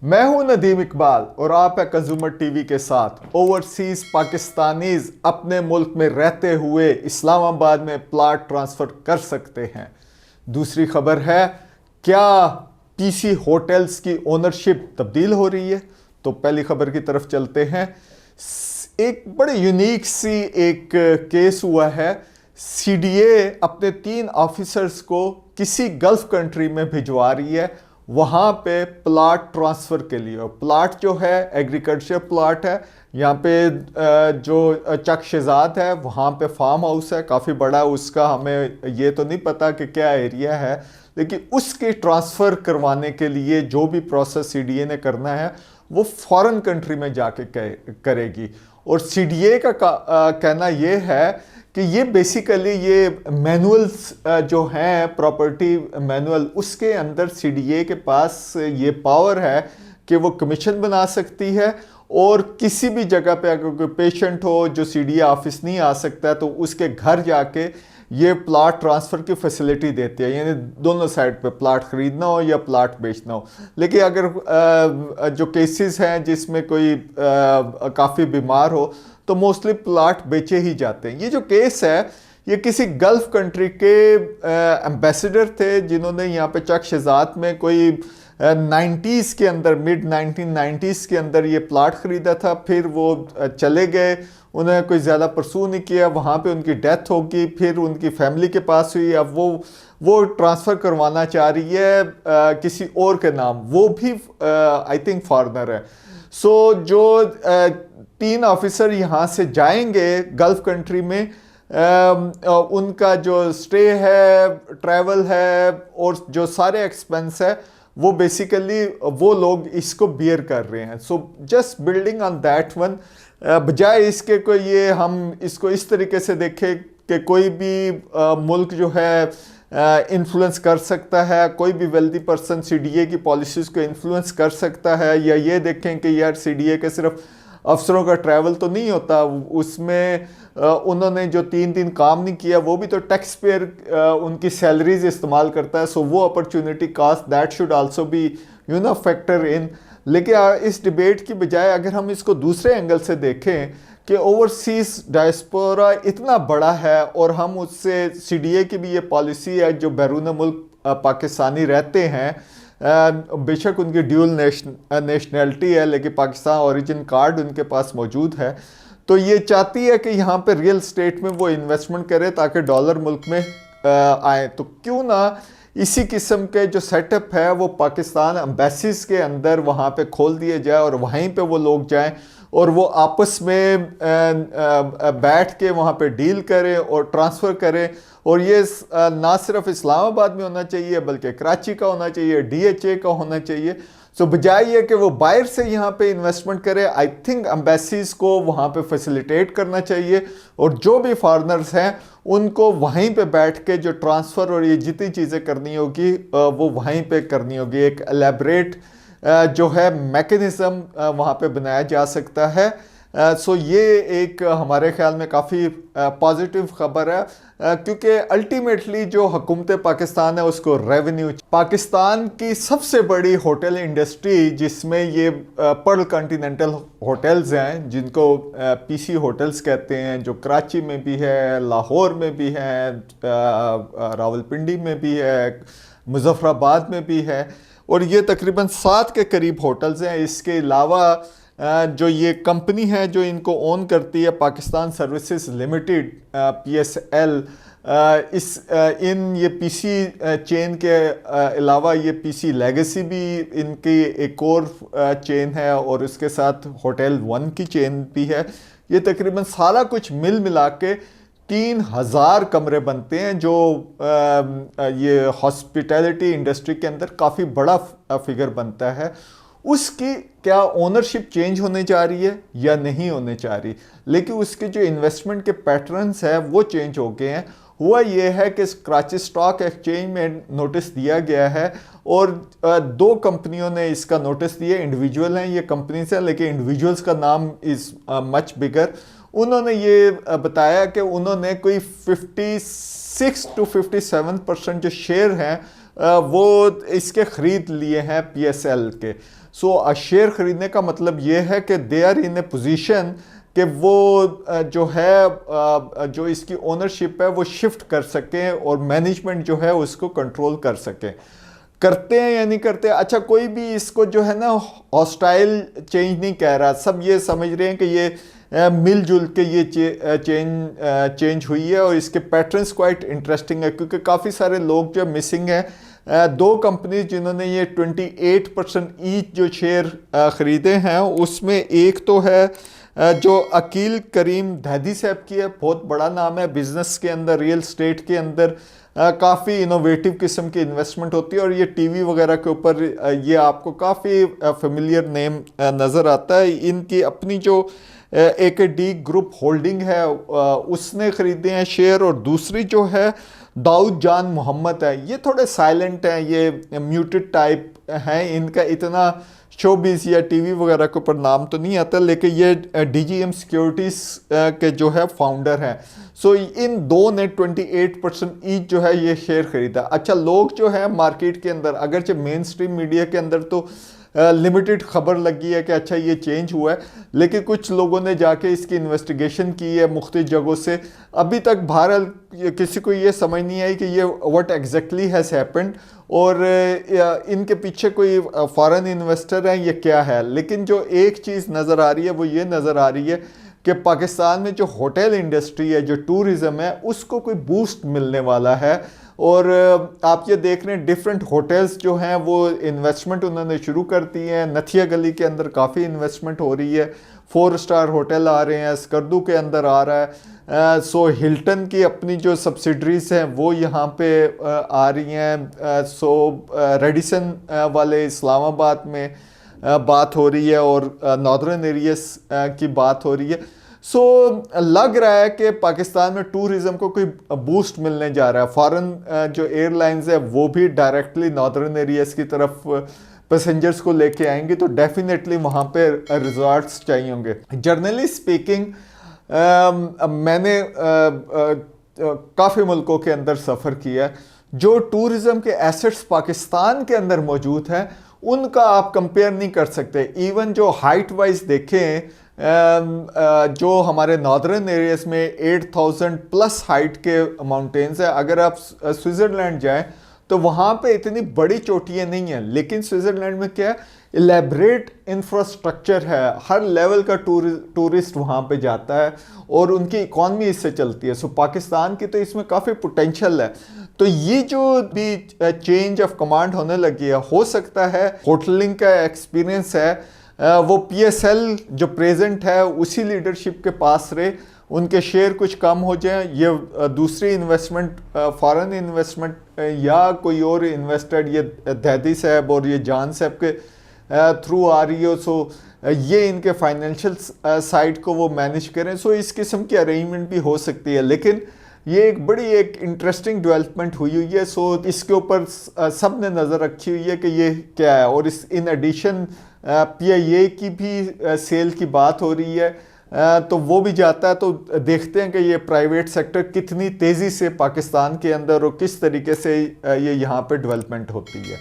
मैं हूं नदीम इकबाल और आप है कंज्यूमर टीवी के साथ। ओवरसीज पाकिस्तानीज अपने मुल्क में रहते हुए इस्लामाबाद में प्लाट ट्रांसफर कर सकते हैं। दूसरी खबर है, क्या पीसी होटल्स की ओनरशिप तब्दील हो रही है? तो पहली खबर की तरफ चलते हैं। एक बड़े यूनिक सी एक केस हुआ है। सीडीए अपने 3 ऑफिसर्स को किसी गल्फ कंट्री में भिजवा रही है, वहाँ पे प्लाट ट्रांसफ़र के लिए। और प्लाट जो है एग्रीकल्चर प्लाट है। यहाँ पे जो चक शेजाद है वहाँ पे फार्म हाउस है काफ़ी बड़ा, उसका हमें ये तो नहीं पता कि क्या एरिया है, लेकिन उसके ट्रांसफ़र करवाने के लिए जो भी प्रोसेस सीडीए ने करना है वो फॉरेन कंट्री में जाके करेगी। और सीडीए का कहना ये है कि ये बेसिकली ये मैनुअल्स जो हैं प्रॉपर्टी मैनुअल, उसके अंदर सीडीए के पास ये पावर है कि वो कमीशन बना सकती है और किसी भी जगह पे अगर कोई पेशेंट हो जो सीडीए ऑफिस नहीं आ सकता है तो उसके घर जाके ये प्लाट ट्रांसफ़र की फैसिलिटी देती है, यानी दोनों साइड पे प्लाट ख़रीदना हो या प्लाट बेचना हो। लेकिन अगर जो केसेस हैं जिसमें कोई काफ़ी बीमार हो तो मोस्टली प्लाट बेचे ही जाते हैं। ये जो केस है ये किसी गल्फ कंट्री के एम्बेसडर थे जिन्होंने यहाँ पे चक शेजात में कोई 90s के अंदर, मिड 1990s के अंदर ये प्लाट ख़रीदा था। फिर वो चले गए, उन्होंने कोई ज़्यादा परसू नहीं किया, वहाँ पे उनकी डेथ होगी, फिर उनकी फैमिली के पास हुई। अब वो ट्रांसफ़र करवाना चाह रही है किसी और के नाम, वो भी आई थिंक फॉरेनर है। सो जो 3 ऑफिसर यहाँ से जाएंगे गल्फ कंट्री में, उनका जो स्टे है, ट्रैवल है और जो सारे एक्सपेंस है वो बेसिकली वो लोग इसको बियर कर रहे हैं। So just building on that one, बजाय इसके को ये हम इसको इस तरीके से देखें कि कोई भी मुल्क जो है इन्फ्लुएंस कर सकता है, कोई भी वेल्दी पर्सन सीडीए की पॉलिसीज़ को इन्फ्लुएंस कर सकता है, या ये देखें कि यार सीडीए के सिर्फ अफसरों का ट्रैवल तो नहीं होता, उसमें उन्होंने जो 3 दिन काम नहीं किया वो भी तो टैक्स पेयर उनकी सैलरीज इस्तेमाल करता है। सो वो opportunity cost that should also be factor in. लेकिन इस डिबेट की बजाय अगर हम इसको दूसरे एंगल से देखें कि ओवरसीज डायस्पोरा इतना बड़ा है और हम उससे सीडीए की भी ये पॉलिसी है, जो बैरून मुल्क पाकिस्तानी रहते हैं, बेशक उनकी ड्यूल नेशनैलिटी है लेकिन पाकिस्तान ओरिजिन कार्ड उनके पास मौजूद है, तो ये चाहती है कि यहाँ पे रियल स्टेट में वो इन्वेस्टमेंट करे ताकि डॉलर मुल्क में आए। तो क्यों ना इसी किस्म के जो सेटअप है वो पाकिस्तान एम्बेसीज के अंदर वहाँ पे खोल दिए जाए और वहीं पे वो लोग जाएं और वो आपस में बैठ के वहाँ पे डील करें और ट्रांसफ़र करें। और ये ना सिर्फ इस्लामाबाद में होना चाहिए बल्कि कराची का होना चाहिए, डीएचए का होना चाहिए। सो बजाय ये कि वो बाहर से यहाँ पे इन्वेस्टमेंट करे, आई थिंक एम्बेसीज को वहाँ पे फैसिलिटेट करना चाहिए और जो भी फॉरेनर्स हैं उनको वहीं पे बैठ के जो ट्रांसफ़र और ये जितनी चीज़ें करनी होगी वो वहीं पे करनी होगी। एक एलेबरेट जो है मैकेनिज़्म वहाँ पे बनाया जा सकता है। सो ये एक हमारे ख्याल में काफ़ी पॉजिटिव खबर है, क्योंकि अल्टीमेटली जो हुकूमत पाकिस्तान है उसको रेवेन्यू, पाकिस्तान की सबसे बड़ी होटल इंडस्ट्री जिसमें ये पर्ल कॉन्टिनेंटल होटल्स हैं जिनको पीसी होटल्स कहते हैं, जो कराची में भी है, लाहौर में भी है, रावलपिंडी में भी है, मुजफ्फराबाद में भी है, और ये तकरीबन 7 के करीब होटल्स हैं। इसके अलावा जो ये कंपनी है जो इनको ओन करती है, पाकिस्तान सर्विसेज लिमिटेड पीएसएल, इन ये पीसी चेन के अलावा ये पीसी लेगेसी भी इनकी एक और चेन है और इसके साथ होटल वन की चेन भी है। ये तकरीबन सारा कुछ मिल मिला के 3000 कमरे बनते हैं, जो ये हॉस्पिटैलिटी इंडस्ट्री के अंदर काफ़ी बड़ा फिगर बनता है। उसकी क्या ओनरशिप चेंज होने जा रही है या नहीं होने जा रही, लेकिन उसके जो इन्वेस्टमेंट के पैटर्न्स हैं वो चेंज हो गए हैं। हुआ ये है कि कराची स्टॉक एक्सचेंज में नोटिस दिया गया है और 2 कंपनियों ने इसका नोटिस दिया। इंडिविजुअल हैं ये कंपनीज हैं लेकिन इंडिविजुअल्स का नाम इज़ मच बिगर, उन्होंने ये बताया कि उन्होंने कोई 56 to 57% जो शेयर हैं वो इसके ख़रीद लिए हैं PSL के। सो शेयर ख़रीदने का मतलब ये है कि they are in A position कि वो जो है जो इसकी ओनरशिप है वो शिफ्ट कर सकें और मैनेजमेंट जो है उसको कंट्रोल कर सकें। करते हैं या नहीं करते, अच्छा कोई भी इसको जो है ना हॉस्टाइल चेंज नहीं कह रहा, सब ये समझ रहे हैं कि ये मिलजुल के ये चेंज हुई है और इसके पैटर्न्स क्वाइट इंटरेस्टिंग है क्योंकि काफ़ी सारे लोग जो मिसिंग हैं। दो कंपनीज जिन्होंने ये 28% ईच जो शेयर ख़रीदे हैं उसमें एक तो है जो अकील करीम दैदी साहब की है, बहुत बड़ा नाम है बिज़नेस के अंदर, रियल स्टेट के अंदर काफ़ी इनोवेटिव किस्म की इन्वेस्टमेंट होती है और ये टीवी वगैरह के ऊपर ये आपको काफ़ी फेमिलियर नेम नज़र आता है। इनकी अपनी जो AKD ग्रुप होल्डिंग है उसने ख़रीदे हैं शेयर, और दूसरी जो है दाऊद जान मोहम्मद है, ये थोड़े साइलेंट हैं, ये म्यूटेड टाइप हैं, इनका इतना शोबिज़ या टीवी वगैरह के ऊपर नाम तो नहीं आता, लेकिन ये DGM सिक्योरिटीज़ के जो है फाउंडर हैं। सो इन दो ने 28% ईच जो है ये शेयर ख़रीदा। अच्छा लोग जो है मार्केट के अंदर, अगरचे मेन स्ट्रीम मीडिया के अंदर तो लिमिटेड खबर लगी है कि अच्छा ये चेंज हुआ है, लेकिन कुछ लोगों ने जाके इसकी इन्वेस्टिगेशन की है मुख्तलिफ जगहों से। अभी तक बहरहाल किसी को ये समझ नहीं आई कि ये व्हाट एग्जैक्टली हैज़ हैपेंड और इनके पीछे कोई फॉरेन इन्वेस्टर हैं, ये क्या है। लेकिन जो एक चीज़ नज़र आ रही है वो ये नज़र आ रही है कि पाकिस्तान में जो होटल इंडस्ट्री है, जो टूरिज़म है, उसको कोई बूस्ट मिलने वाला है। और आप ये देख रहे हैं डिफरेंट होटल्स जो हैं वो इन्वेस्टमेंट उन्होंने शुरू कर दी है। नथिया गली के अंदर काफ़ी इन्वेस्टमेंट हो रही है, 4 स्टार होटल आ रहे हैं, स्कर्दू के अंदर आ रहा है। सो हिल्टन की अपनी जो सब्सिडरीज हैं वो यहाँ पे आ रही हैं। सो रेडिसन वाले इस्लामाबाद में बात हो रही है और नॉर्दर्न एरियाज की बात हो रही है। सो लग रहा है कि पाकिस्तान में टूरिज़म को कोई बूस्ट मिलने जा रहा है। फॉरेन जो एयरलाइंस है वो भी डायरेक्टली नॉर्दर्न एरियाज की तरफ पैसेंजर्स को लेके आएंगे, तो डेफिनेटली वहाँ पे रिजॉर्ट्स चाहिए होंगे। जनरली स्पीकिंग मैंने काफ़ी मुल्कों के अंदर सफ़र किया, जो टूरिज़म के एसेट्स पाकिस्तान के अंदर मौजूद हैं उनका आप कंपेयर नहीं कर सकते। इवन जो हाइट वाइज देखें, जो हमारे नॉर्दर्न एरियाज में 8000 प्लस हाइट के माउंटेन्स है, अगर आप स्विट्ज़रलैंड जाएं तो वहाँ पे इतनी बड़ी चोटियाँ नहीं हैं, लेकिन स्विट्ज़रलैंड में क्या है, इलेबरेट इंफ्रास्ट्रक्चर है, हर लेवल का टूरिस्ट वहाँ पे जाता है और उनकी इकॉनमी इससे चलती है। सो पाकिस्तान की तो इसमें काफ़ी पोटेंशियल है। तो ये जो भी चेंज ऑफ कमांड होने लगी है, हो सकता है होटलिंग का एक्सपीरियंस है वो PSL जो प्रेजेंट है उसी लीडरशिप के पास रहे, उनके शेयर कुछ कम हो जाएं, ये दूसरी इन्वेस्टमेंट फॉरेन इन्वेस्टमेंट या कोई और इन्वेस्टर ये दैदी साहब और ये जान साहब के थ्रू आ रही हो। सो ये इनके फाइनेंशियल साइड को वो मैनेज करें। सो इस किस्म की अरेंजमेंट भी हो सकती है, लेकिन ये एक इंटरेस्टिंग डेवलपमेंट हुई है। सो इसके ऊपर सब ने नज़र रखी हुई है कि ये क्या है। और इस इन एडिशन PIA की भी सेल की बात हो रही है, तो वो भी जाता है। तो देखते हैं कि ये प्राइवेट सेक्टर कितनी तेज़ी से पाकिस्तान के अंदर और किस तरीके से ये यहाँ पे डेवलपमेंट होती है।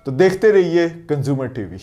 तो देखते रहिए कंज्यूमर TV।